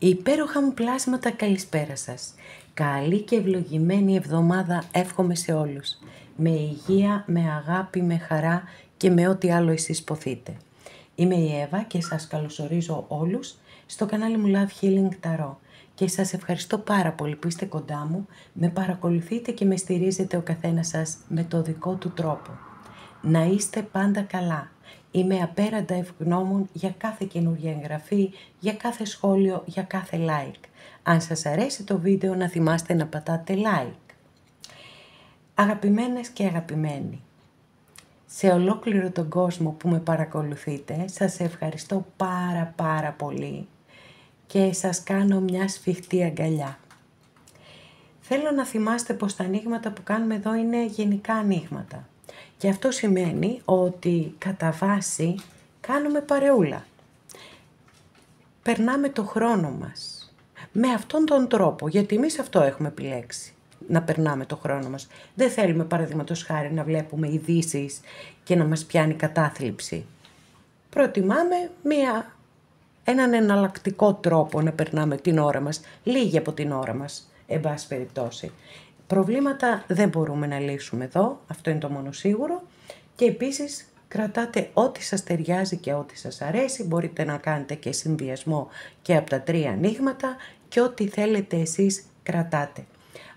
Υπέροχα μου πλάσματα, καλησπέρα σας. Καλή και ευλογημένη εβδομάδα εύχομαι σε όλους. Με υγεία, με αγάπη, με χαρά και με ό,τι άλλο εσείς ποθείτε. Είμαι η Εύα και σας καλωσορίζω όλους στο κανάλι μου Love Healing Tarot. Και σας ευχαριστώ πάρα πολύ που είστε κοντά μου, με παρακολουθείτε και με στηρίζετε ο καθένας σας με το δικό του τρόπο. Να είστε πάντα καλά. Είμαι απέραντα ευγνώμων για κάθε καινούργια εγγραφή, για κάθε σχόλιο, για κάθε like. Αν σας αρέσει το βίντεο να θυμάστε να πατάτε like. Αγαπημένες και αγαπημένοι, σε ολόκληρο τον κόσμο που με παρακολουθείτε, σας ευχαριστώ πάρα πολύ και σας κάνω μια σφιχτή αγκαλιά. Θέλω να θυμάστε πως τα ανοίγματα που κάνουμε εδώ είναι γενικά ανοίγματα. Και αυτό σημαίνει ότι κατά βάση κάνουμε παρεούλα. Περνάμε το χρόνο μας με αυτόν τον τρόπο, γιατί εμείς αυτό έχουμε επιλέξει, να περνάμε το χρόνο μας. Δεν θέλουμε παραδείγματος χάρη να βλέπουμε ειδήσεις και να μας πιάνει κατάθλιψη. Προτιμάμε έναν εναλλακτικό τρόπο να περνάμε την ώρα μας, λίγη από την ώρα μας, εν πάση περιπτώσει. Προβλήματα δεν μπορούμε να λύσουμε εδώ, αυτό είναι το μόνο σίγουρο, και επίσης κρατάτε ό,τι σας ταιριάζει και ό,τι σας αρέσει, μπορείτε να κάνετε και συνδυασμό και από τα τρία ανοίγματα και ό,τι θέλετε εσείς κρατάτε.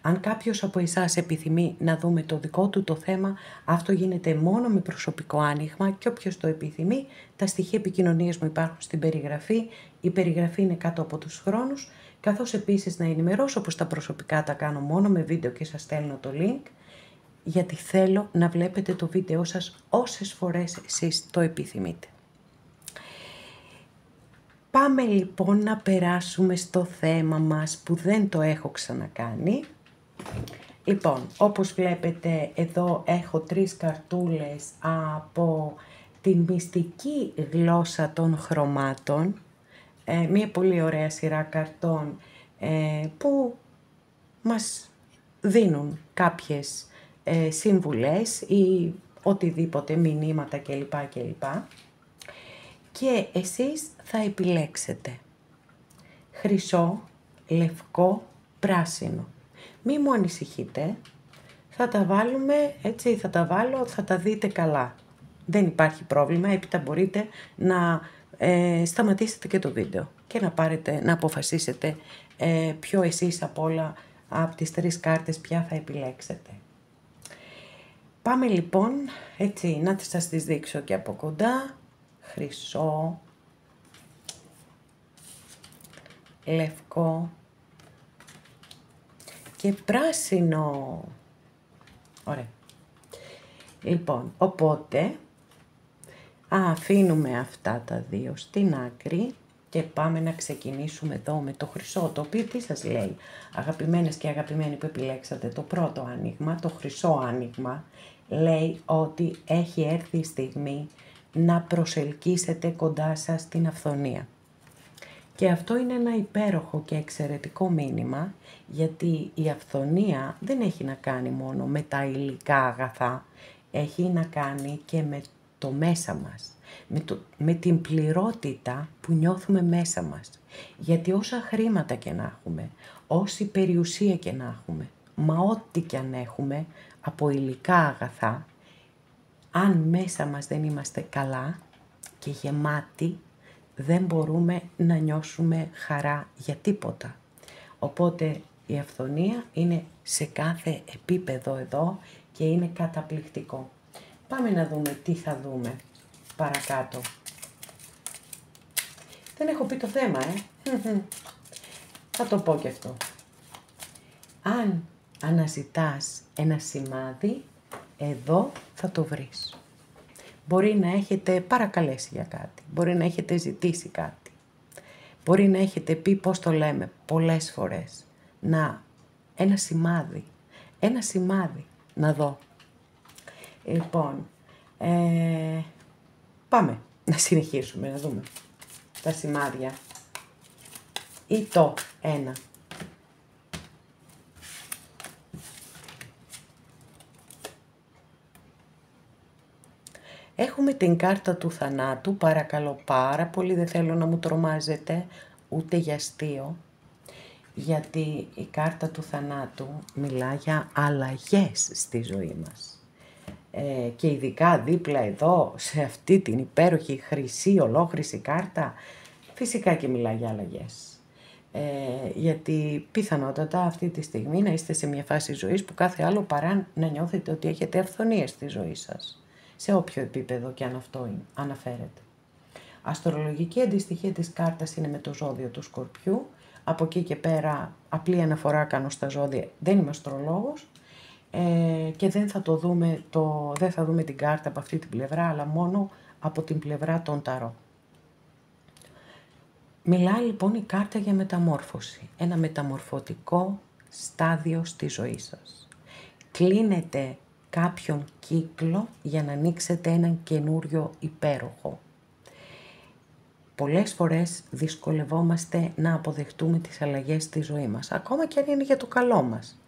Αν κάποιος από εσάς επιθυμεί να δούμε το δικό του το θέμα, αυτό γίνεται μόνο με προσωπικό άνοιγμα και όποιος το επιθυμεί, τα στοιχεία επικοινωνίας μου υπάρχουν στην περιγραφή, η περιγραφή είναι κάτω από τους χρόνους, καθώς επίσης να ενημερώσω πως τα προσωπικά τα κάνω μόνο με βίντεο και σας στέλνω το link, γιατί θέλω να βλέπετε το βίντεο σας όσες φορές εσείς το επιθυμείτε. Πάμε λοιπόν να περάσουμε στο θέμα μας που δεν το έχω ξανακάνει. Λοιπόν, όπως βλέπετε εδώ έχω 3 καρτούλες από την μυστική γλώσσα των χρωμάτων. Μία πολύ ωραία σειρά καρτών που μας δίνουν κάποιες συμβουλές ή οτιδήποτε, μηνύματα κλπ. Και εσείς θα επιλέξετε χρυσό, λευκό, πράσινο. Μη μου ανησυχείτε, θα τα βάλουμε έτσι, θα τα δείτε καλά. Δεν υπάρχει πρόβλημα, έπειτα μπορείτε να σταματήσετε και το βίντεο και να αποφασίσετε ποιο εσείς από όλα από τις 3 κάρτες ποια θα επιλέξετε. Πάμε λοιπόν, έτσι, να σας τις δείξω και από κοντά. Χρυσό, λευκό και πράσινο. Ωραία. Λοιπόν, οπότε αφήνουμε αυτά τα δύο στην άκρη και πάμε να ξεκινήσουμε εδώ με το χρυσό, το οποίο τι σας λέει, αγαπημένες και αγαπημένοι που επιλέξατε το πρώτο άνοιγμα, το χρυσό άνοιγμα, λέει ότι έχει έρθει η στιγμή να προσελκύσετε κοντά σας την αυθονία. Και αυτό είναι ένα υπέροχο και εξαιρετικό μήνυμα, γιατί η αυθονία δεν έχει να κάνει μόνο με τα υλικά αγαθά, έχει να κάνει και με το μέσα μας, με την πληρότητα που νιώθουμε μέσα μας. Γιατί όσα χρήματα και να έχουμε, όση περιουσία και να έχουμε, μα ό,τι και αν έχουμε από υλικά αγαθά, αν μέσα μας δεν είμαστε καλά και γεμάτοι, δεν μπορούμε να νιώσουμε χαρά για τίποτα. Οπότε η αυθονία είναι σε κάθε επίπεδο εδώ και είναι καταπληκτικό. Πάμε να δούμε τι θα δούμε παρακάτω. Δεν έχω πει το θέμα, Θα το πω και αυτό. Αν αναζητάς ένα σημάδι, εδώ θα το βρεις. Μπορεί να έχετε παρακαλέσει για κάτι, μπορεί να έχετε ζητήσει κάτι, μπορεί να έχετε πει, πώς το λέμε, πολλές φορές, ένα σημάδι, να δω. Λοιπόν, πάμε να συνεχίσουμε, να δούμε τα σημάδια ή το ένα. Έχουμε την κάρτα του θανάτου, παρακαλώ πάρα πολύ, δεν θέλω να μου τρομάζετε, ούτε για αστείο, γιατί η κάρτα του θανάτου μιλά για αλλαγές στη ζωή μας. Και ειδικά δίπλα εδώ, σε αυτή την υπέροχη χρυσή, ολόχρυση κάρτα, φυσικά και μιλά για αλλαγές. Γιατί πιθανότατα αυτή τη στιγμή να είστε σε μια φάση ζωής που κάθε άλλο παρά να νιώθετε ότι έχετε αυθονίες στη ζωή σας, σε όποιο επίπεδο και αν αυτό αναφέρεται. Αστρολογική αντιστοιχεία της κάρτας είναι με το ζώδιο του Σκορπιού. Από εκεί και πέρα απλή αναφορά κάνω στα ζώδια, δεν είμαι αστρολόγος και δεν θα δούμε την κάρτα από αυτή την πλευρά, αλλά μόνο από την πλευρά των ταρό. Μιλάει λοιπόν η κάρτα για μεταμόρφωση, ένα μεταμορφωτικό στάδιο στη ζωή σας. Κλείνετε κάποιον κύκλο για να ανοίξετε έναν καινούριο υπέροχο. Πολλές φορές δυσκολευόμαστε να αποδεχτούμε τις αλλαγές στη ζωή μας, ακόμα και αν είναι για το καλό μας.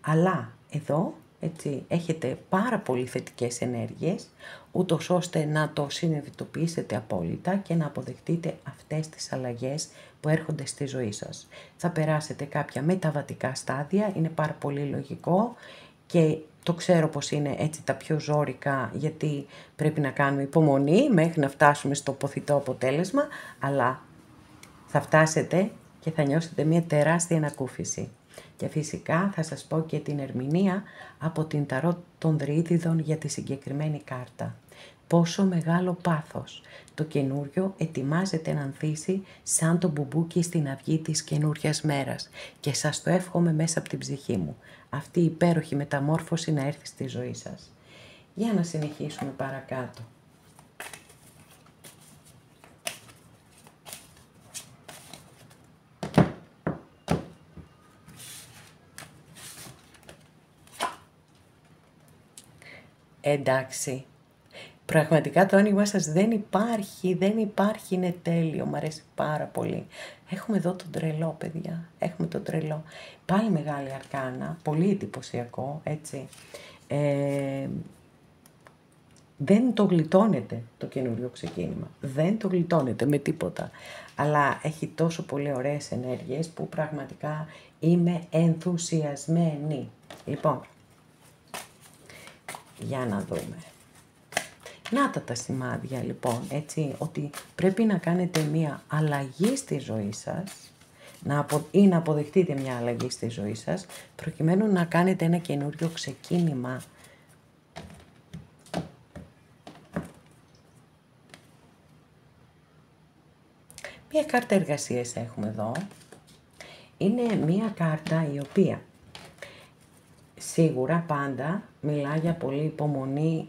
Αλλά εδώ έτσι, έχετε πάρα πολύ θετικές ενέργειες, ούτως ώστε να το συνειδητοποιήσετε απόλυτα και να αποδεχτείτε αυτές τις αλλαγές που έρχονται στη ζωή σας. Θα περάσετε κάποια μεταβατικά στάδια, είναι πάρα πολύ λογικό και το ξέρω πως είναι έτσι τα πιο ζόρικα, γιατί πρέπει να κάνουμε υπομονή μέχρι να φτάσουμε στο ποθητό αποτέλεσμα, αλλά θα φτάσετε και θα νιώσετε μια τεράστια ανακούφιση. Και φυσικά θα σας πω και την ερμηνεία από την ταρό των Δρύδιδων για τη συγκεκριμένη κάρτα. Πόσο μεγάλο πάθος το καινούριο ετοιμάζεται να ανθίσει σαν το μπουμπούκι στην αυγή της καινούριας μέρας και σας το εύχομαι μέσα από την ψυχή μου. Αυτή η υπέροχη μεταμόρφωση να έρθει στη ζωή σας. Για να συνεχίσουμε παρακάτω. Εντάξει, πραγματικά το άνοιγμα σας δεν υπάρχει, είναι τέλειο, μου αρέσει πάρα πολύ. Έχουμε εδώ τον τρελό, παιδιά, έχουμε τον τρελό. Πάλι μεγάλη αρκάνα, πολύ εντυπωσιακό, έτσι. Δεν το γλιτώνετε το καινούριο ξεκίνημα, δεν το γλιτώνετε με τίποτα. Αλλά έχει τόσο πολύ ωραίες ενέργειες που πραγματικά είμαι ενθουσιασμένη. Λοιπόν, για να δούμε. Να τα σημάδια λοιπόν, έτσι, ότι πρέπει να κάνετε μια αλλαγή στη ζωή σας ή να αποδεχτείτε μια αλλαγή στη ζωή σας προκειμένου να κάνετε ένα καινούριο ξεκίνημα. Μια κάρτα εργασίας έχουμε εδώ. Είναι μια κάρτα η οποία σίγουρα πάντα μιλά για πολύ υπομονή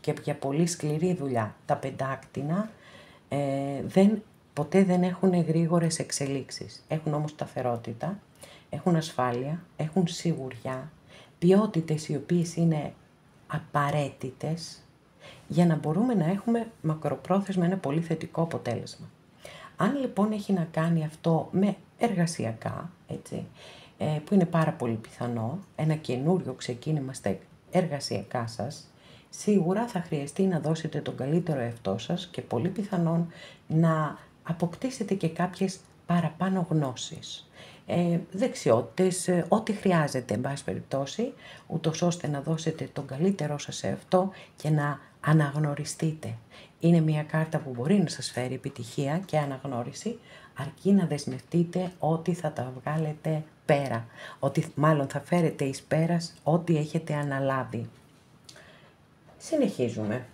και για πολύ σκληρή δουλειά. Τα πεντάκτηνα ποτέ δεν έχουν γρήγορες εξελίξεις. Έχουν όμως σταθερότητα, έχουν ασφάλεια, έχουν σιγουριά, ποιότητες οι οποίες είναι απαραίτητες για να μπορούμε να έχουμε μακροπρόθεσμα ένα πολύ θετικό αποτέλεσμα. Αν λοιπόν έχει να κάνει αυτό με εργασιακά, έτσι, που είναι πάρα πολύ πιθανό, ένα καινούριο ξεκίνημα στα εργασιακά σας, σίγουρα θα χρειαστεί να δώσετε τον καλύτερο εαυτό σας και πολύ πιθανόν να αποκτήσετε και κάποιες παραπάνω γνώσεις, δεξιότητες, ό,τι χρειάζεται, εν πάση περιπτώσει, ούτως ώστε να δώσετε τον καλύτερό σας εαυτό και να αναγνωριστείτε. Είναι μια κάρτα που μπορεί να σας φέρει επιτυχία και αναγνώριση, αρκεί να δεσμευτείτε ότι θα τα βγάλετε πέρα, ότι μάλλον θα φέρετε εις πέρας ό,τι έχετε αναλάβει. Συνεχίζουμε.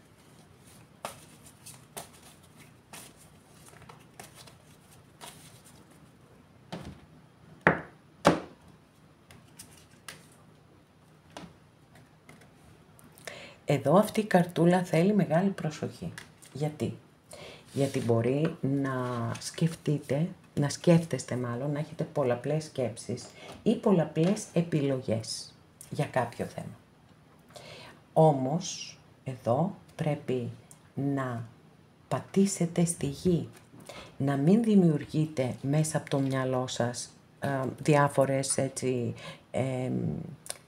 Εδώ αυτή η καρτούλα θέλει μεγάλη προσοχή. Γιατί? Γιατί μπορεί να σκέφτεστε μάλλον, να έχετε πολλαπλές σκέψεις ή πολλαπλές επιλογές για κάποιο θέμα. Όμως, εδώ πρέπει να πατήσετε στη γη, να μην δημιουργείτε μέσα από το μυαλό σας διάφορες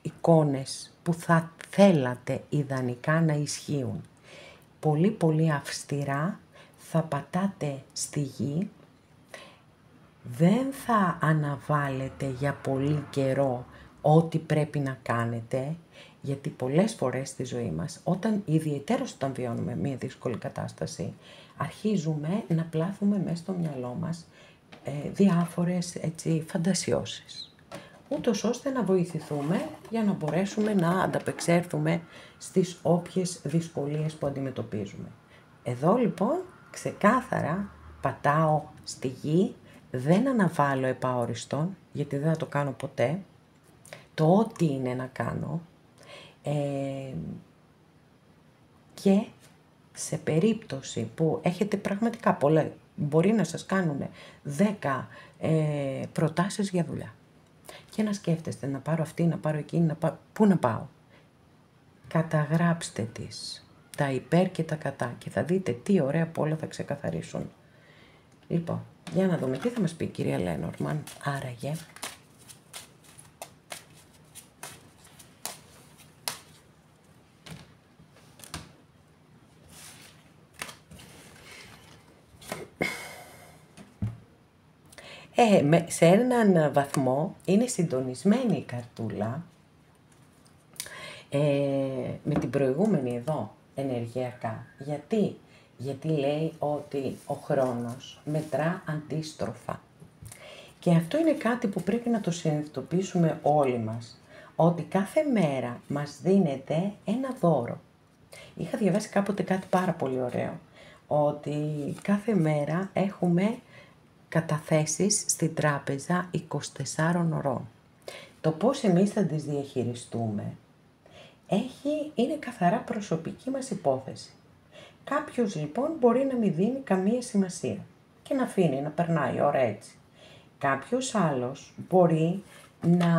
εικόνες που θα θέλατε ιδανικά να ισχύουν. Πολύ πολύ αυστηρά θα πατάτε στη γη δεν θα αναβάλλετε για πολύ καιρό ό,τι πρέπει να κάνετε, γιατί πολλές φορές στη ζωή μας, ιδιαιτέρως όταν βιώνουμε μια δύσκολη κατάσταση, αρχίζουμε να πλάθουμε μέσα στο μυαλό μας διάφορες φαντασιώσεις, ούτως ώστε να βοηθηθούμε για να μπορέσουμε να ανταπεξέλθουμε στις όποιες δυσκολίες που αντιμετωπίζουμε. Εδώ λοιπόν ξεκάθαρα πατάω στη γη, δεν αναβάλω επαόριστον, γιατί δεν θα το κάνω ποτέ, το ό,τι είναι να κάνω, και σε περίπτωση που έχετε πραγματικά πολλά, μπορεί να σας κάνουν 10 προτάσεις για δουλειά και να σκέφτεστε να πάρω αυτή, να πάρω εκείνη, πού να πάω. Καταγράψτε τις, τα υπέρ και τα κατά, και θα δείτε τι ωραία από όλα θα ξεκαθαρίσουν. Λοιπόν, για να δούμε τι θα μας πει η κυρία Λένορμαν, άραγε. Σε έναν βαθμό είναι συντονισμένη η καρτούλα με την προηγούμενη εδώ ενεργειακά. Γιατί λέει ότι ο χρόνος μετρά αντίστροφα. Και αυτό είναι κάτι που πρέπει να το συνειδητοποιήσουμε όλοι μας, ότι κάθε μέρα μας δίνεται ένα δώρο. Είχα διαβάσει κάποτε κάτι πάρα πολύ ωραίο, ότι κάθε μέρα έχουμε καταθέσεις στην τράπεζα 24 ωρών. Το πώς εμείς θα τις διαχειριστούμε είναι καθαρά προσωπική μας υπόθεση. Κάποιος λοιπόν μπορεί να μην δίνει καμία σημασία και να αφήνει να περνάει η ώρα έτσι. Κάποιος άλλος μπορεί να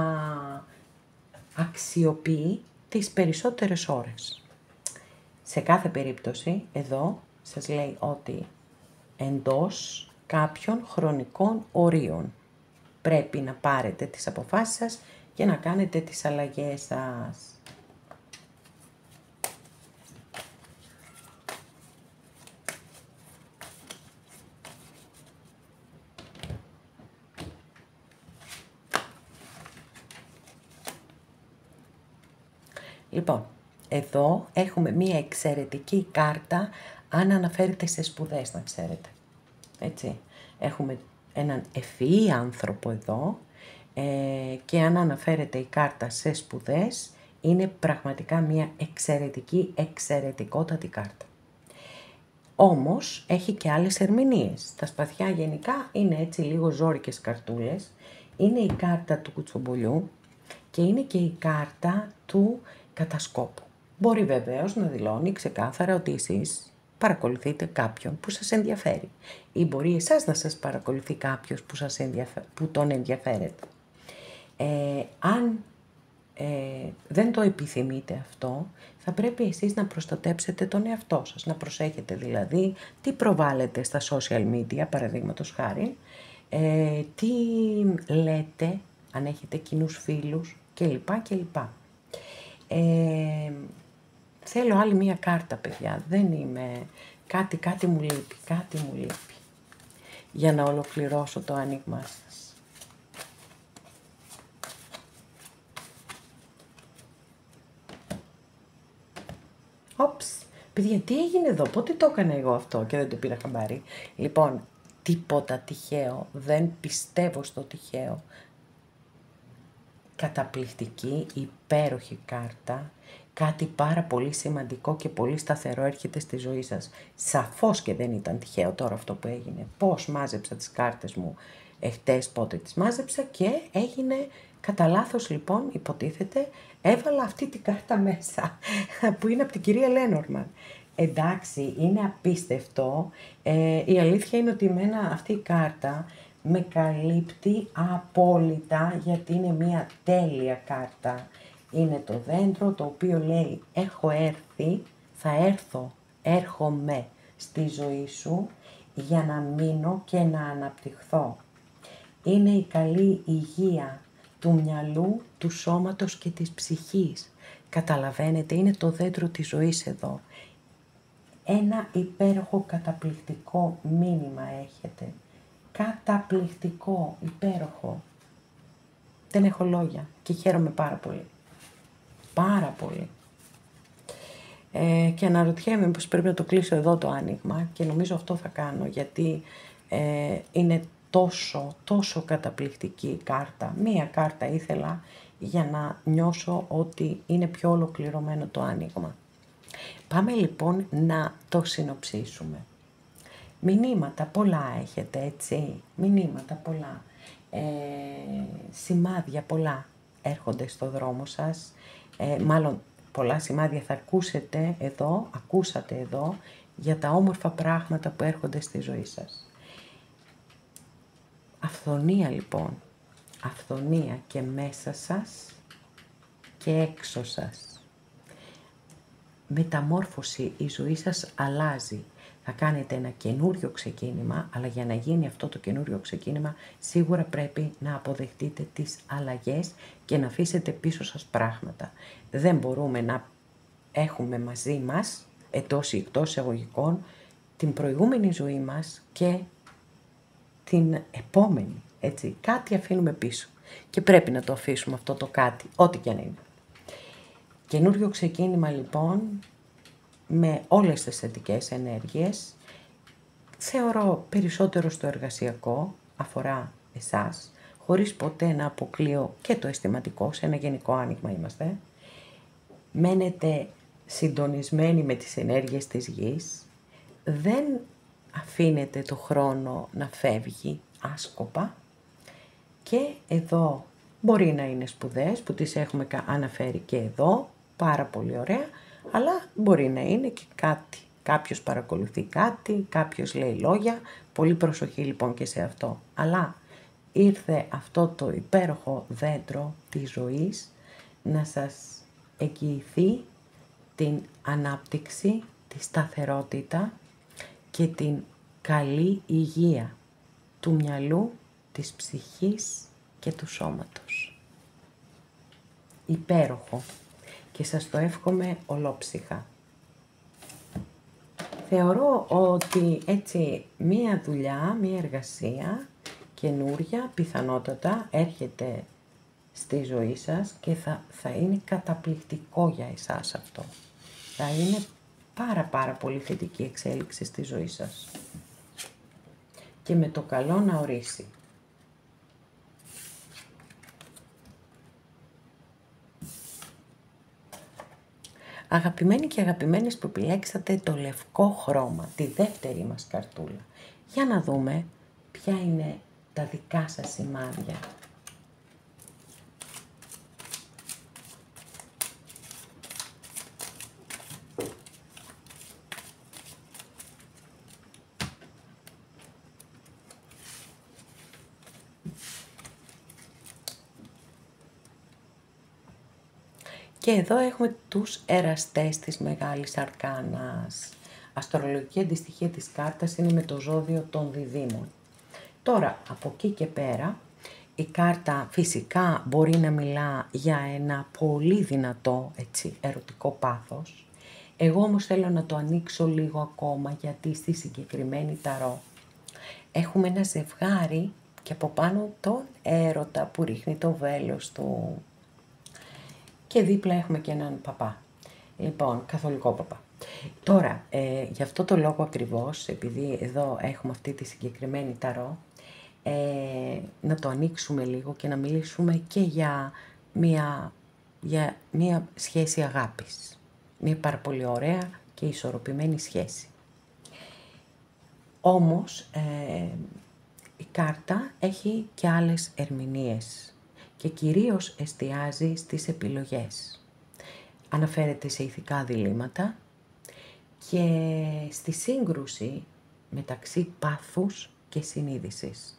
αξιοποιεί τις περισσότερες ώρες. Σε κάθε περίπτωση εδώ σας λέει ότι εντός κάποιων χρονικών ορίων πρέπει να πάρετε τις αποφάσεις σας και να κάνετε τις αλλαγές σας. Λοιπόν, εδώ έχουμε μία εξαιρετική κάρτα αν αναφέρεται σε σπουδές, να ξέρετε. Έτσι, έχουμε έναν ευφυή άνθρωπο εδώ και αν αναφέρεται η κάρτα σε σπουδές, είναι πραγματικά μία εξαιρετικότατη κάρτα. Όμως, έχει και άλλες ερμηνείες. Τα σπαθιά γενικά είναι έτσι λίγο ζόρικες καρτούλες. Είναι η κάρτα του κουτσομπολιού και είναι και η κάρτα του κατασκόπου. Μπορεί βεβαίως να δηλώνει ξεκάθαρα ότι εσείς παρακολουθείτε κάποιον που σας ενδιαφέρει ή μπορεί εσάς να σας παρακολουθεί κάποιος που τον ενδιαφέρεται. Αν δεν το επιθυμείτε αυτό, θα πρέπει εσείς να προστατέψετε τον εαυτό σας, να προσέχετε δηλαδή τι προβάλλετε στα social media, παραδείγματος χάρη, τι λέτε, αν έχετε κοινούς φίλους κλπ. Θέλω άλλη μία κάρτα, παιδιά. Δεν είμαι... Κάτι μου λείπει. Για να ολοκληρώσω το άνοιγμά σας. Όψ, παιδιά, τι έγινε εδώ, πότε το έκανα εγώ αυτό και δεν το πήρα χαμπάρι. Λοιπόν, τίποτα τυχαίο, δεν πιστεύω στο τυχαίο. Καταπληκτική, υπέροχη κάρτα, κάτι πάρα πολύ σημαντικό και πολύ σταθερό έρχεται στη ζωή σας. Σαφώς και δεν ήταν τυχαίο τώρα αυτό που έγινε. Πώς μάζεψα τις κάρτες μου χτες, πότε τις μάζεψα και έγινε κατά λάθος λοιπόν, υποτίθεται, έβαλα αυτή την κάρτα μέσα, που είναι από την κυρία Λένορμαν. Εντάξει, είναι απίστευτο. Η αλήθεια είναι ότι εμένα αυτή η κάρτα με καλύπτει απόλυτα, γιατί είναι μια τέλεια κάρτα. Είναι το δέντρο το οποίο λέει έχω έρθει, θα έρθω, έρχομαι στη ζωή σου για να μείνω και να αναπτυχθώ. Είναι η καλή υγεία του μυαλού, του σώματος και της ψυχής. Καταλαβαίνετε, είναι το δέντρο της ζωής εδώ. Ένα υπέροχο καταπληκτικό μήνυμα έχετε. καταπληκτικό, υπέροχο. Δεν έχω λόγια και χαίρομαι πάρα πολύ. Πάρα πολύ. Και αναρωτιέμαι πως πρέπει να το κλείσω εδώ το άνοιγμα και νομίζω αυτό θα κάνω, γιατί είναι τόσο καταπληκτική η κάρτα. Μία κάρτα ήθελα για να νιώσω ότι είναι πιο ολοκληρωμένο το άνοιγμα. Πάμε λοιπόν να το συνοψίσουμε. Μηνύματα πολλά έχετε, έτσι, μηνύματα πολλά, σημάδια πολλά έρχονται στο δρόμο σας, μάλλον πολλά σημάδια θα ακούσατε εδώ για τα όμορφα πράγματα που έρχονται στη ζωή σας. Αυθονία λοιπόν, αυθονία και μέσα σας και έξω σας. Μεταμόρφωση, η ζωή σας αλλάζει. Θα κάνετε ένα καινούριο ξεκίνημα, αλλά για να γίνει αυτό το καινούριο ξεκίνημα, σίγουρα πρέπει να αποδεχτείτε τις αλλαγές και να αφήσετε πίσω σας πράγματα. Δεν μπορούμε να έχουμε μαζί μας, εντός ή εκτός εισαγωγικών, την προηγούμενη ζωή μας και την επόμενη, έτσι. Κάτι αφήνουμε πίσω και πρέπει να το αφήσουμε αυτό το κάτι, ό,τι και να είναι. Καινούριο ξεκίνημα λοιπόν, με όλες τις θετικές ενέργειες, θεωρώ περισσότερο στο εργασιακό, αφορά εσάς, χωρίς ποτέ να αποκλείω και το αισθηματικό, σε ένα γενικό άνοιγμα είμαστε. Μένετε συντονισμένοι με τις ενέργειες της γης, δεν αφήνετε το χρόνο να φεύγει άσκοπα και εδώ μπορεί να είναι σπουδές που τις έχουμε αναφέρει και εδώ, πάρα πολύ ωραία, αλλά μπορεί να είναι και κάτι. Κάποιος παρακολουθεί κάτι, κάποιος λέει λόγια, πολύ προσοχή λοιπόν και σε αυτό. Αλλά ήρθε αυτό το υπέροχο δέντρο της ζωής να σας εγγυηθεί την ανάπτυξη, τη σταθερότητα και την καλή υγεία του μυαλού, της ψυχής και του σώματος. Υπέροχο και σας το εύχομαι ολόψυχα. Θεωρώ ότι έτσι μία δουλειά, μία εργασία καινούρια πιθανότατα έρχεται στη ζωή σας και θα είναι καταπληκτικό για εσάς αυτό. Θα είναι πάρα πολύ θετική εξέλιξη στη ζωή σας. Και με το καλό να ορίσει. Αγαπημένοι και αγαπημένες που επιλέξατε το λευκό χρώμα, τη δεύτερη μας καρτούλα. Για να δούμε ποια είναι τα δικά σας σημάδια. Και εδώ έχουμε τους εραστές της Μεγάλης Αρκάνας. Αστρολογική αντιστοιχεία της κάρτας είναι με το ζώδιο των Διδύμων. Τώρα, από εκεί και πέρα, η κάρτα φυσικά μπορεί να μιλά για ένα πολύ δυνατό, έτσι, ερωτικό πάθος. Εγώ όμως θέλω να το ανοίξω λίγο ακόμα, γιατί στη συγκεκριμένη ταρό έχουμε ένα ζευγάρι και από πάνω τον έρωτα που ρίχνει το βέλος του. Και δίπλα έχουμε και έναν παπά, λοιπόν, καθολικό παπά. Τώρα, γι' αυτό το λόγο ακριβώς, επειδή εδώ έχουμε αυτή τη συγκεκριμένη ταρό, να το ανοίξουμε λίγο και να μιλήσουμε και για μία σχέση αγάπης. Μία πάρα πολύ ωραία και ισορροπημένη σχέση. Όμως, η κάρτα έχει και άλλες ερμηνείες και κυρίως εστιάζει στις επιλογές. Αναφέρεται σε ηθικά διλήμματα και στη σύγκρουση μεταξύ πάθους και συνείδησης.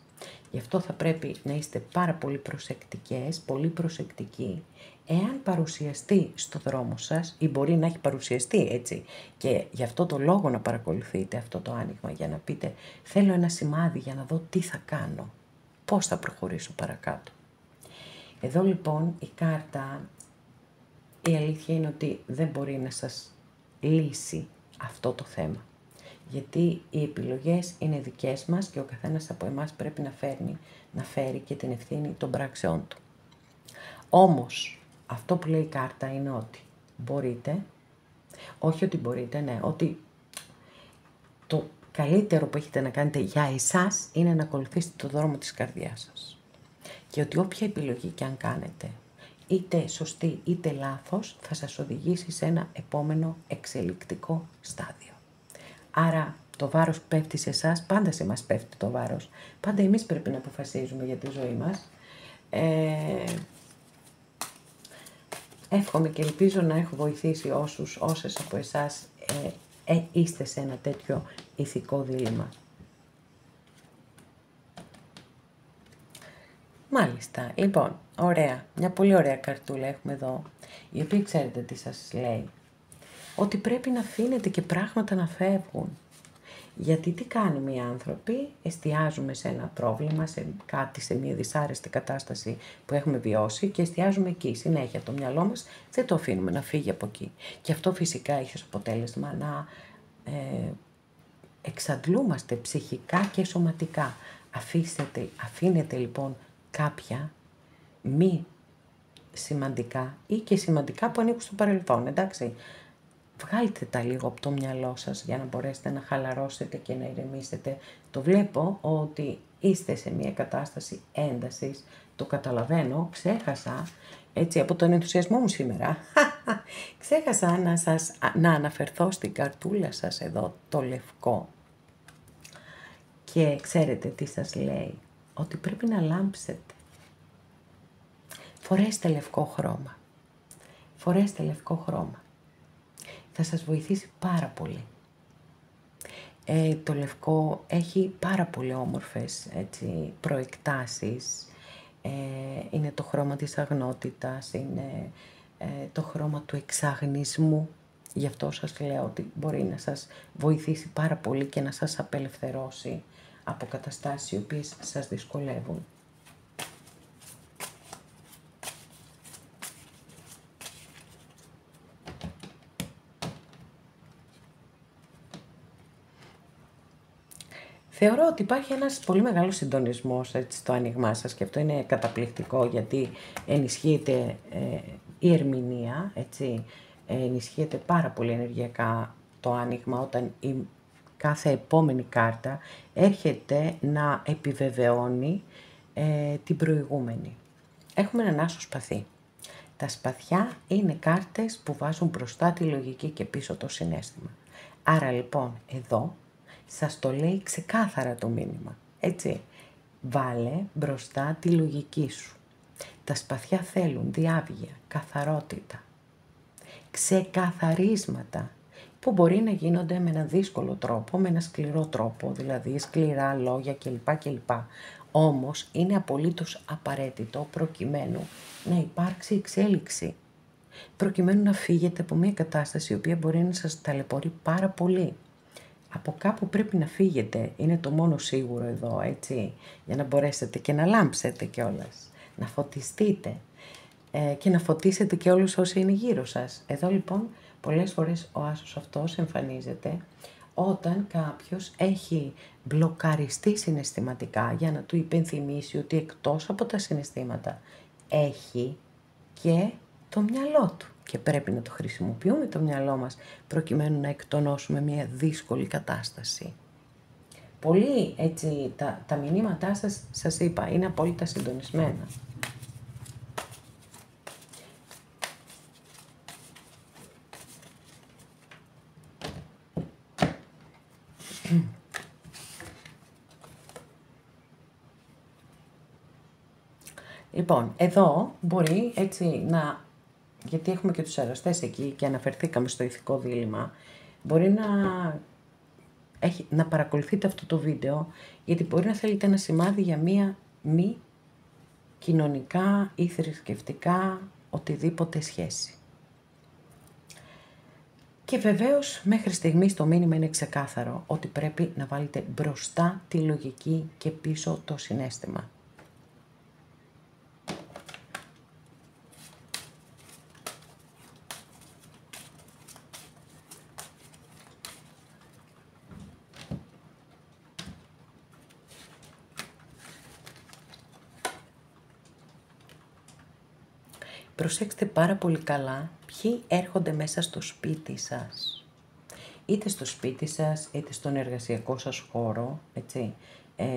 Γι' αυτό θα πρέπει να είστε πάρα πολύ προσεκτικές, πολύ προσεκτικοί, εάν παρουσιαστεί στο δρόμο σας, ή μπορεί να έχει παρουσιαστεί έτσι, και γι' αυτό το λόγο να παρακολουθείτε αυτό το άνοιγμα, για να πείτε θέλω ένα σημάδι για να δω τι θα κάνω, πώς θα προχωρήσω παρακάτω. Εδώ λοιπόν η κάρτα, η αλήθεια είναι ότι δεν μπορεί να σας λύσει αυτό το θέμα. Γιατί οι επιλογές είναι δικές μας και ο καθένας από εμάς πρέπει να φέρει και την ευθύνη των πράξεών του. Όμως, αυτό που λέει η κάρτα είναι ότι μπορείτε, όχι ότι μπορείτε, ναι, ότι το καλύτερο που έχετε να κάνετε για εσάς είναι να ακολουθήσετε το δρόμο της καρδιάς σας. Και ότι όποια επιλογή και αν κάνετε, είτε σωστή είτε λάθος, θα σας οδηγήσει σε ένα επόμενο εξελικτικό στάδιο. Άρα το βάρος πέφτει σε εσάς, πάντα σε μας πέφτει το βάρος. Πάντα εμείς πρέπει να αποφασίζουμε για τη ζωή μας. Εύχομαι και ελπίζω να έχω βοηθήσει όσες από εσάς είστε σε ένα τέτοιο ηθικό δίλημμα. Μάλιστα, λοιπόν, ωραία, μια πολύ ωραία καρτούλα έχουμε εδώ, η οποία ξέρετε τι σας λέει, ότι πρέπει να αφήνετε και πράγματα να φεύγουν. Γιατί τι κάνουμε οι άνθρωποι, εστιάζουμε σε ένα πρόβλημα, σε κάτι, σε μια δυσάρεστη κατάσταση που έχουμε βιώσει και εστιάζουμε εκεί, συνέχεια το μυαλό μας δεν το αφήνουμε να φύγει από εκεί. Και αυτό φυσικά έχει ως αποτέλεσμα να εξαντλούμαστε ψυχικά και σωματικά. Αφήνετε λοιπόν κάποια μη σημαντικά ή και σημαντικά που ανήκουν στο παρελθόν, εντάξει. Βγάλτε τα λίγο από το μυαλό σας για να μπορέσετε να χαλαρώσετε και να ηρεμήσετε. Το βλέπω ότι είστε σε μια κατάσταση έντασης, το καταλαβαίνω, ξέχασα, έτσι από τον ενθουσιασμό μου σήμερα, ξέχασα να αναφερθώ στην καρτούλα σας εδώ, το λευκό. Και ξέρετε τι σας λέει, ότι πρέπει να λάμψετε. Φορέστε λευκό χρώμα. Φορέστε λευκό χρώμα. Θα σας βοηθήσει πάρα πολύ. Το λευκό έχει πάρα πολύ όμορφες προεκτάσεις. Είναι το χρώμα της αγνότητας, είναι το χρώμα του εξαγνισμού. Γι' αυτό σας λέω ότι μπορεί να σας βοηθήσει πάρα πολύ και να σας απελευθερώσει από καταστάσεις οι οποίες σας δυσκολεύουν. Θεωρώ ότι υπάρχει ένας πολύ μεγάλος συντονισμός στο άνοιγμά σας και αυτό είναι καταπληκτικό γιατί ενισχύεται η ερμηνεία, έτσι, ενισχύεται πάρα πολύ ενεργειακά το άνοιγμα όταν κάθε επόμενη κάρτα έρχεται να επιβεβαιώνει την προηγούμενη. Έχουμε έναν άσο σπαθί. Τα σπαθιά είναι κάρτες που βάζουν μπροστά τη λογική και πίσω το συναίσθημα. Άρα λοιπόν εδώ σας το λέει ξεκάθαρα το μήνυμα, έτσι. Βάλε μπροστά τη λογική σου. Τα σπαθιά θέλουν διάβγεια, καθαρότητα, ξεκαθαρίσματα που μπορεί να γίνονται με ένα δύσκολο τρόπο, με ένα σκληρό τρόπο, δηλαδή σκληρά λόγια κλπ. Όμως είναι απολύτως απαραίτητο προκειμένου να υπάρξει εξέλιξη, προκειμένου να φύγετε από μια κατάσταση η οποία μπορεί να σας ταλαιπωρεί πάρα πολύ. Από κάπου πρέπει να φύγετε, είναι το μόνο σίγουρο εδώ, έτσι, για να μπορέσετε και να λάμψετε κιόλας, να φωτιστείτε και να φωτίσετε και όλους όσοι είναι γύρω σας. Εδώ λοιπόν πολλές φορές ο άσος αυτός εμφανίζεται όταν κάποιος έχει μπλοκαριστεί συναισθηματικά για να του υπενθυμίσει ότι εκτός από τα συναισθήματα έχει και το μυαλό του. Και πρέπει να το χρησιμοποιούμε το μυαλό μας προκειμένου να εκτονώσουμε μια δύσκολη κατάσταση. Πολύ έτσι, τα μηνύματά σας είπα, είναι απόλυτα συντονισμένα. Λοιπόν, εδώ μπορεί έτσι γιατί έχουμε και τους εραστές εκεί και αναφερθήκαμε στο ηθικό δίλημμα, μπορεί να παρακολουθείτε αυτό το βίντεο, γιατί μπορεί να θέλετε ένα σημάδι για μία μη κοινωνικά ή θρησκευτικά οτιδήποτε σχέση. Και βεβαίως μέχρι στιγμής το μήνυμα είναι ξεκάθαρο, ότι πρέπει να βάλετε μπροστά τη λογική και πίσω το συναίσθημα. Προσέξτε πάρα πολύ καλά ποιοι έρχονται μέσα στο σπίτι σας. Είτε στο σπίτι σας, είτε στον εργασιακό σας χώρο, έτσι.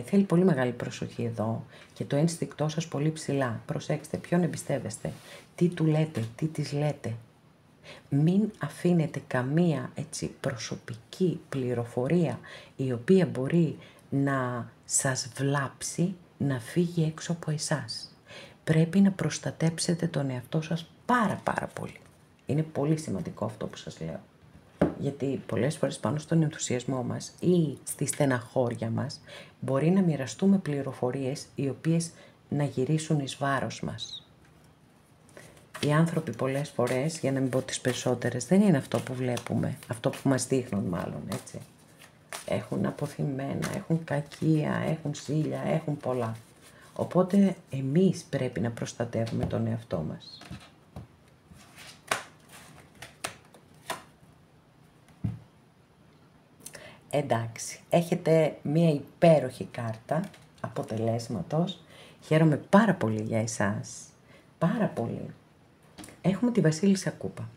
Θέλει πολύ μεγάλη προσοχή εδώ και το ένστικτό σας πολύ ψηλά. Προσέξτε ποιον εμπιστεύεστε, τι του λέτε, τι της λέτε. Μην αφήνετε καμία έτσι προσωπική πληροφορία η οποία μπορεί να σας βλάψει να φύγει έξω από εσάς. Πρέπει να προστατέψετε τον εαυτό σας πάρα πολύ. Είναι πολύ σημαντικό αυτό που σας λέω. Γιατί πολλές φορές πάνω στον ενθουσιασμό μας ή στη στεναχώρια μας μπορεί να μοιραστούμε πληροφορίες οι οποίες να γυρίσουν εις βάρος μας. Οι άνθρωποι πολλές φορές, για να μην πω τις περισσότερες, δεν είναι αυτό που βλέπουμε, αυτό που μας δείχνουν μάλλον, έτσι. Έχουν αποθυμένα, έχουν κακία, έχουν ζήλια, έχουν πολλά. Οπότε εμείς πρέπει να προστατεύουμε τον εαυτό μας. Εντάξει, έχετε μία υπέροχη κάρτα αποτελέσματος. Χαίρομαι πάρα πολύ για εσάς. Πάρα πολύ. Έχουμε τη Βασίλισσα Κούπα.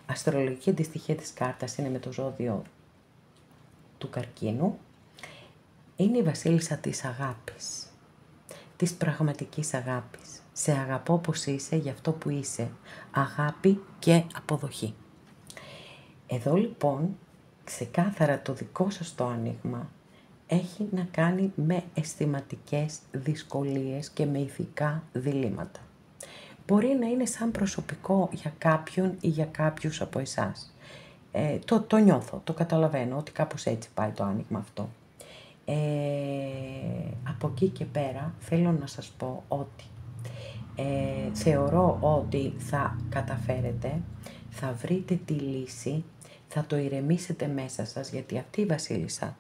Αστρολογική αντιστοιχεία της κάρτας είναι με το ζώδιο του Καρκίνου. Είναι η Βασίλισσα της αγάπης. Της πραγματικής αγάπης. Σε αγαπώ όπως είσαι, για αυτό που είσαι. Αγάπη και αποδοχή. Εδώ λοιπόν, ξεκάθαρα το δικό σας το άνοιγμα έχει να κάνει με αισθηματικές δυσκολίες και με ηθικά διλήμματα. Μπορεί να είναι σαν προσωπικό για κάποιον ή για κάποιους από εσάς. Το νιώθω, το καταλαβαίνω ότι κάπως έτσι πάει το άνοιγμα αυτό. Από εκεί και πέρα θέλω να σας πω ότι θεωρώ ότι θα καταφέρετε, θα βρείτε τη λύση, θα το ηρεμήσετε μέσα σας, γιατί αυτή η Βασίλισσα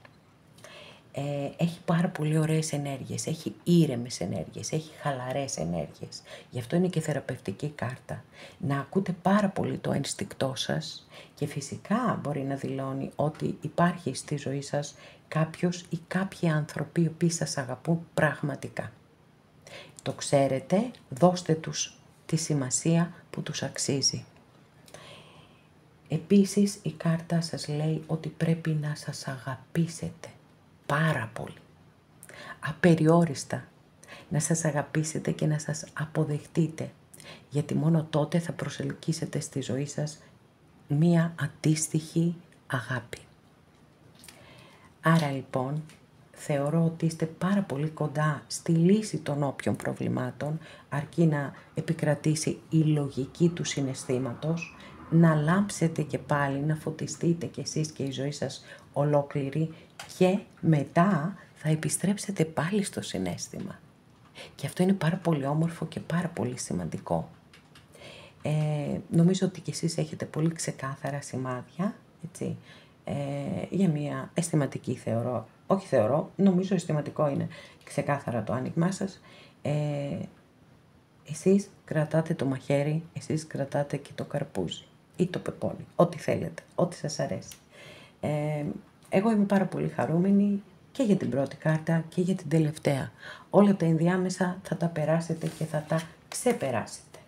έχει πάρα πολύ ωραίες ενέργειες, έχει ήρεμες ενέργειες, έχει χαλαρές ενέργειες. Γι' αυτό είναι και θεραπευτική κάρτα. Να ακούτε πάρα πολύ το ένστικτό σας και φυσικά μπορεί να δηλώνει ότι υπάρχει στη ζωή σας κάποιος ή κάποιοι άνθρωποι οι οποίοι σας αγαπούν πραγματικά. Το ξέρετε, δώστε τους τη σημασία που τους αξίζει. Επίσης η κάρτα σας λέει ότι πρέπει να σας αγαπήσετε πάρα πολύ, απεριόριστα, να σας αγαπήσετε και να σας αποδεχτείτε, γιατί μόνο τότε θα προσελκύσετε στη ζωή σας μία αντίστοιχη αγάπη. Άρα λοιπόν θεωρώ ότι είστε πάρα πολύ κοντά στη λύση των όποιων προβλημάτων, αρκεί να επικρατήσει η λογική του συναισθήματος, να λάμψετε και πάλι, να φωτιστείτε κι εσείς και η ζωή σας ολόκληρη και μετά θα επιστρέψετε πάλι στο συναίσθημα. Και αυτό είναι πάρα πολύ όμορφο και πάρα πολύ σημαντικό. Νομίζω ότι κι εσείς έχετε πολύ ξεκάθαρα σημάδια, έτσι, για μια αισθηματική νομίζω αισθηματικό είναι ξεκάθαρα το άνοιγμά σας. Εσείς κρατάτε το μαχαίρι, εσείς κρατάτε και το καρπούζι ή το πεπόνι, ό,τι θέλετε, ό,τι σας αρέσει. Εγώ είμαι πάρα πολύ χαρούμενη και για την πρώτη κάρτα και για την τελευταία. Όλα τα ενδιάμεσα θα τα περάσετε και θα τα ξεπεράσετε.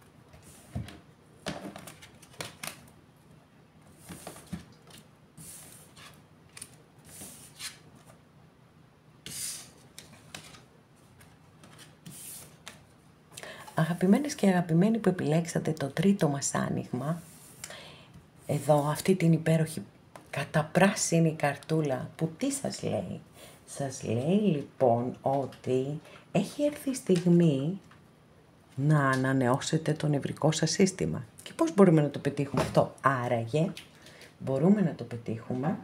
Αγαπημένες και αγαπημένοι που επιλέξατε το τρίτο μας άνοιγμα, εδώ αυτή την υπέροχη καταπράσινη καρτούλα που τι σας λέει? Σας λέει λοιπόν ότι έχει έρθει η στιγμή να ανανεώσετε το νευρικό σας σύστημα. Και πώς μπορούμε να το πετύχουμε αυτό? Άραγε μπορούμε να το πετύχουμε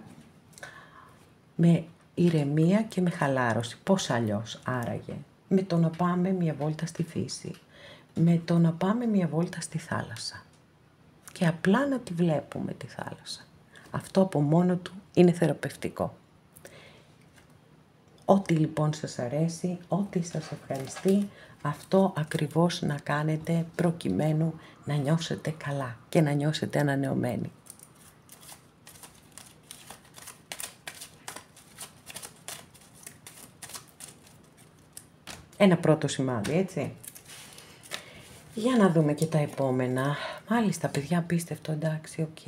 με ηρεμία και με χαλάρωση. Πώς αλλιώς άραγε? Με το να πάμε μια βόλτα στη φύση, με το να πάμε μια βόλτα στη θάλασσα και απλά να τη βλέπουμε τη θάλασσα. Αυτό από μόνο του είναι θεραπευτικό. Ό,τι λοιπόν σας αρέσει, ό,τι σας ευχαριστεί, αυτό ακριβώς να κάνετε προκειμένου να νιώσετε καλά και να νιώσετε ανανεωμένοι. Ένα πρώτο σημάδι, έτσι. Για να δούμε και τα επόμενα. Μάλιστα, παιδιά, απίστευτο, εντάξει, οκ.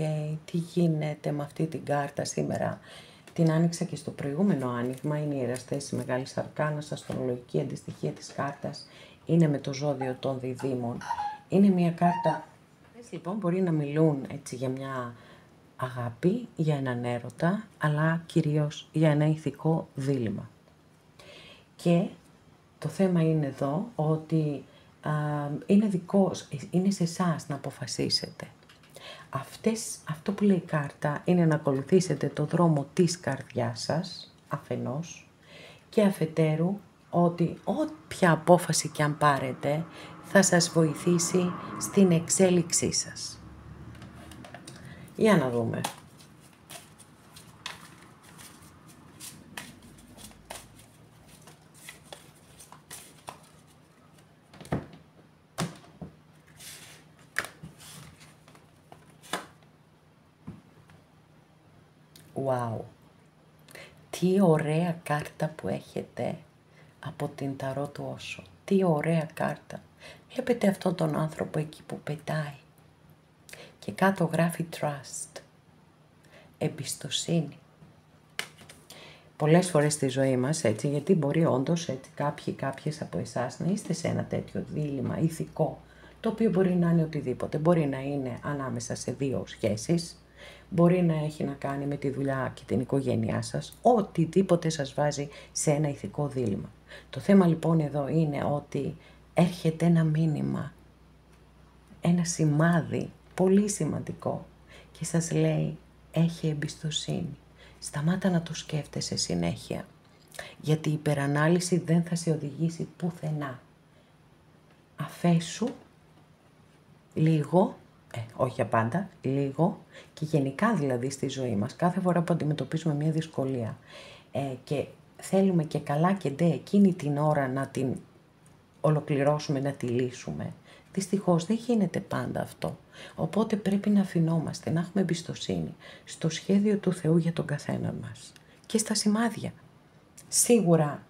Τι γίνεται με αυτή την κάρτα σήμερα. Την άνοιξα και στο προηγούμενο άνοιγμα. Είναι οι εραστές της Μεγάλης Αρκάνας, αστρολογική αντιστοιχεία της κάρτας. Είναι με το ζώδιο των διδήμων. Είναι μια κάρτα, λοιπόν, μπορεί να μιλούν έτσι για μια αγάπη, για έναν έρωτα, αλλά κυρίως για ένα ηθικό δίλημμα. Και το θέμα είναι εδώ ότι είναι σε εσάς να αποφασίσετε. Αυτό που λέει η κάρτα είναι να ακολουθήσετε το δρόμο της καρδιάς σας, αφενός, και αφετέρου ότι όποια απόφαση και αν πάρετε θα σας βοηθήσει στην εξέλιξή σας. Για να δούμε. Wow! Τι ωραία κάρτα που έχετε από την ταρό του Όσο. Τι ωραία κάρτα. Βλέπετε αυτόν τον άνθρωπο εκεί που πετάει. Και κάτω γράφει trust. Εμπιστοσύνη. Πολλές φορές στη ζωή μας, έτσι, γιατί μπορεί όντως έτσι, κάποιες από εσάς να είστε σε ένα τέτοιο δίλημμα ηθικό, το οποίο μπορεί να είναι οτιδήποτε. Μπορεί να είναι ανάμεσα σε δύο σχέσεις, μπορεί να έχει να κάνει με τη δουλειά και την οικογένειά σας, οτιδήποτε σας βάζει σε ένα ηθικό δίλημμα. Το θέμα λοιπόν εδώ είναι ότι έρχεται ένα μήνυμα, ένα σημάδι πολύ σημαντικό και σας λέει έχει εμπιστοσύνη. Σταμάτα να το σκέφτεσαι συνέχεια, γιατί η υπερανάλυση δεν θα σε οδηγήσει πουθενά. Αφέσου λίγο, όχι για πάντα, λίγο και γενικά δηλαδή στη ζωή μας, κάθε φορά που αντιμετωπίζουμε μια δυσκολία και θέλουμε και καλά και ντε εκείνη την ώρα να την ολοκληρώσουμε, να τη λύσουμε. Δυστυχώς δεν γίνεται πάντα αυτό. Οπότε πρέπει να αφινόμαστε, να έχουμε εμπιστοσύνη στο σχέδιο του Θεού για τον καθένα μας και στα σημάδια. Σίγουρα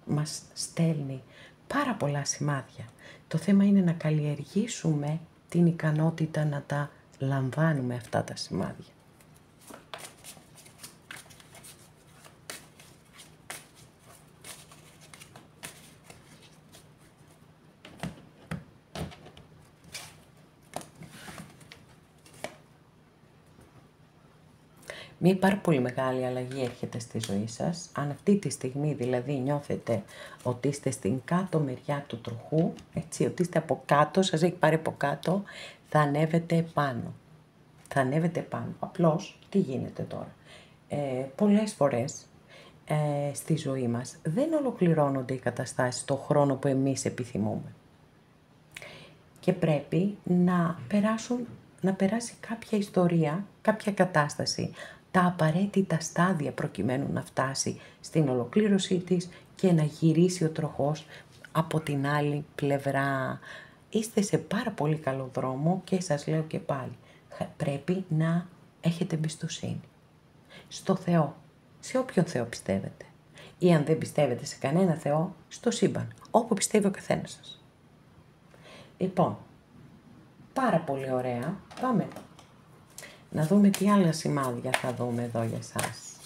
μας στέλνει πάρα πολλά σημάδια. Το θέμα είναι να καλλιεργήσουμε την ικανότητα να τα λαμβάνουμε αυτά τα σημάδια. Μία πάρα πολύ μεγάλη αλλαγή έρχεται στη ζωή σας. Αν αυτή τη στιγμή δηλαδή νιώθετε ότι είστε στην κάτω μεριά του τροχού, έτσι, ότι είστε από κάτω, σας έχει πάρει από κάτω, θα ανέβετε πάνω. Θα ανέβετε πάνω. Απλώς, τι γίνεται τώρα. Πολλές φορές στη ζωή μας δεν ολοκληρώνονται οι καταστάσεις στον χρόνο που εμείς επιθυμούμε. Και πρέπει να περάσει κάποια ιστορία, κάποια κατάσταση, τα απαραίτητα στάδια προκειμένου να φτάσει στην ολοκλήρωσή της και να γυρίσει ο τροχός από την άλλη πλευρά. Είστε σε πάρα πολύ καλό δρόμο και σας λέω και πάλι, πρέπει να έχετε εμπιστοσύνη στο Θεό, σε όποιον Θεό πιστεύετε. Ή αν δεν πιστεύετε σε κανένα Θεό, στο σύμπαν, όπου πιστεύει ο καθένας σας. Λοιπόν, πάρα πολύ ωραία. Πάμε να δούμε τι άλλα σημάδια θα δούμε εδώ για σας.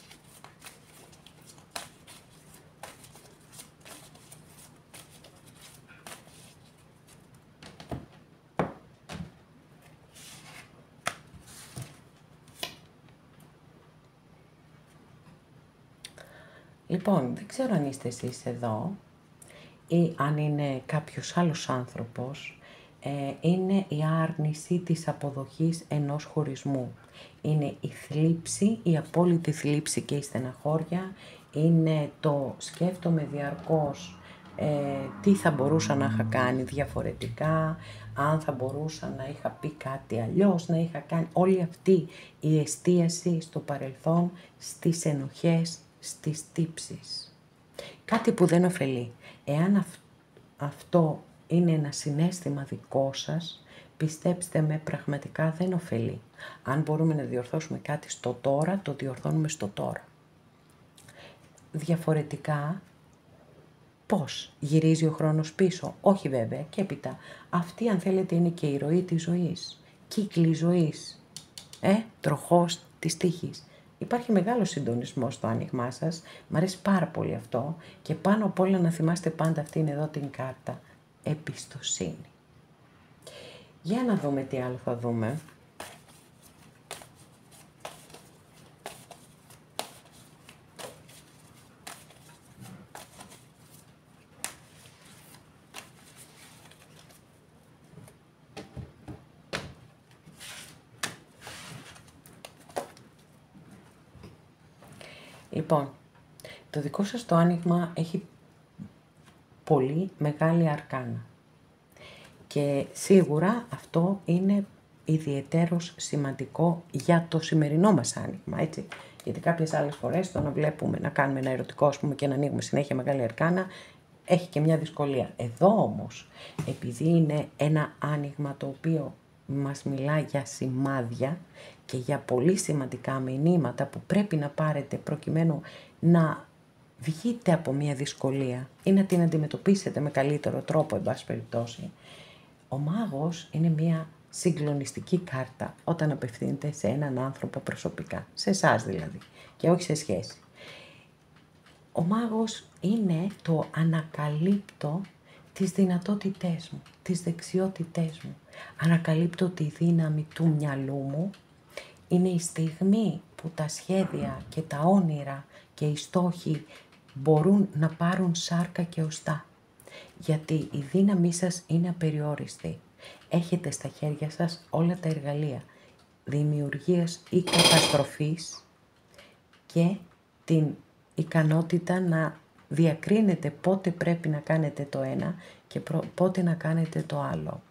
Λοιπόν, δεν ξέρω αν είστε εσείς εδώ ή αν είναι κάποιος άλλος άνθρωπος. Είναι η άρνηση της αποδοχής ενός χωρισμού. Είναι η θλίψη, η απόλυτη θλίψη και η στεναχώρια. Είναι το σκέφτομαι διαρκώς τι θα μπορούσα να είχα κάνει διαφορετικά, αν θα μπορούσα να είχα πει κάτι αλλιώς, να είχα κάνει όλη αυτή η εστίαση στο παρελθόν, στις ενοχές, στις τύψεις. Κάτι που δεν ωφελεί. Εάν αυτό είναι ένα συναίσθημα δικό σας, πιστέψτε με, πραγματικά δεν ωφελεί. Αν μπορούμε να διορθώσουμε κάτι στο τώρα, το διορθώνουμε στο τώρα. Διαφορετικά, Πώς γυρίζει ο χρόνος πίσω? Όχι βέβαια. Και έπειτα, αυτή αν θέλετε είναι και η ροή της ζωής. Κύκλοι ζωής. Τροχός της τύχης. Υπάρχει μεγάλο συντονισμό στο άνοιγμά σας. Μ' αρέσει πάρα πολύ αυτό. Και πάνω απ' όλα να θυμάστε πάντα αυτήν εδώ την κάρτα. Εμπιστοσύνη. Για να δούμε τι άλλο θα δούμε. Λοιπόν, το δικό σας το άνοιγμα έχει πολύ μεγάλη αρκάνα και σίγουρα αυτό είναι ιδιαιτέρως σημαντικό για το σημερινό μας άνοιγμα, έτσι. Γιατί κάποιες άλλες φορές το να βλέπουμε, να κάνουμε ένα ερωτικό, ας πούμε, και να ανοίγουμε συνέχεια μεγάλη αρκάνα, έχει και μια δυσκολία. Εδώ όμως, επειδή είναι ένα άνοιγμα το οποίο μας μιλά για σημάδια και για πολύ σημαντικά μηνύματα που πρέπει να πάρετε προκειμένου να βγείτε από μια δυσκολία ή να την αντιμετωπίσετε με καλύτερο τρόπο, εν πάση περιπτώσει. Ο μάγος είναι μια συγκλονιστική κάρτα όταν απευθύνεται σε έναν άνθρωπο προσωπικά, σε εσάς δηλαδή, και όχι σε σχέση. Ο μάγος είναι το ανακαλύπτω τις δυνατότητές μου, τις δεξιότητές μου. Ανακαλύπτω τη δύναμη του μυαλού μου. Είναι η στιγμή που τα σχέδια και τα όνειρα και οι στόχοι μπορούν να πάρουν σάρκα και οστά. Γιατί η δύναμή σας είναι απεριόριστη. Έχετε στα χέρια σας όλα τα εργαλεία δημιουργίας ή καταστροφής και την ικανότητα να διακρίνετε πότε πρέπει να κάνετε το ένα και πότε να κάνετε το άλλο.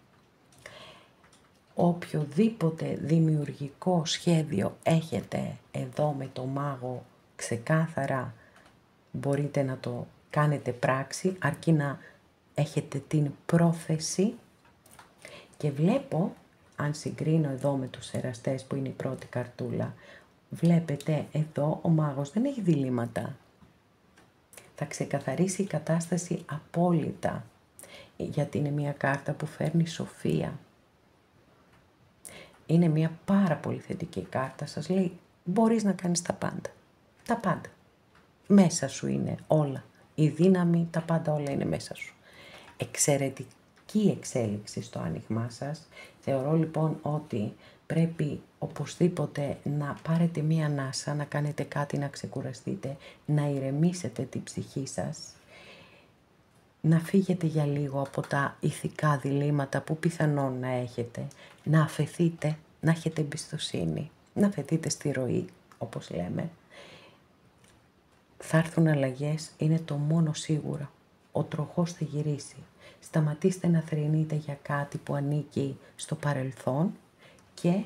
Οποιοδήποτε δημιουργικό σχέδιο έχετε εδώ με το μάγο, ξεκάθαρα μπορείτε να το κάνετε πράξη, αρκεί να έχετε την πρόθεση. Και βλέπω, αν συγκρίνω εδώ με τους εραστές που είναι η πρώτη καρτούλα, βλέπετε εδώ ο μάγος δεν έχει διλήμματα. Θα ξεκαθαρίσει η κατάσταση απόλυτα, γιατί είναι μια κάρτα που φέρνει σοφία. Είναι μια πάρα πολύ θετική κάρτα, σας λέει μπορείς να κάνεις τα πάντα. Τα πάντα. Μέσα σου είναι όλα. Η δύναμη, τα πάντα όλα είναι μέσα σου. Εξαιρετική εξέλιξη στο άνοιγμά σας. Θεωρώ λοιπόν ότι πρέπει οπωσδήποτε να πάρετε μία ανάσα, να κάνετε κάτι, να ξεκουραστείτε, να ηρεμήσετε την ψυχή σας, να φύγετε για λίγο από τα ηθικά διλήμματα που πιθανόν να έχετε, να αφεθείτε, να έχετε εμπιστοσύνη, να αφεθείτε στη ροή, όπως λέμε. Θα έρθουν αλλαγές, είναι το μόνο σίγουρο. Ο τροχός θα γυρίσει. Σταματήστε να θρηνείτε για κάτι που ανήκει στο παρελθόν και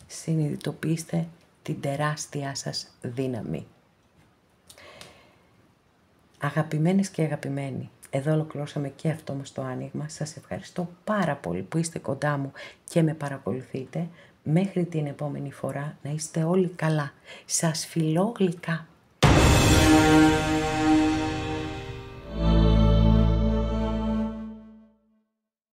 συνειδητοποιήστε την τεράστια σας δύναμη. Αγαπημένες και αγαπημένοι, εδώ ολοκληρώσαμε και αυτό μας το άνοιγμα. Σας ευχαριστώ πάρα πολύ που είστε κοντά μου και με παρακολουθείτε. Μέχρι την επόμενη φορά να είστε όλοι καλά. Σας φιλώ γλυκά.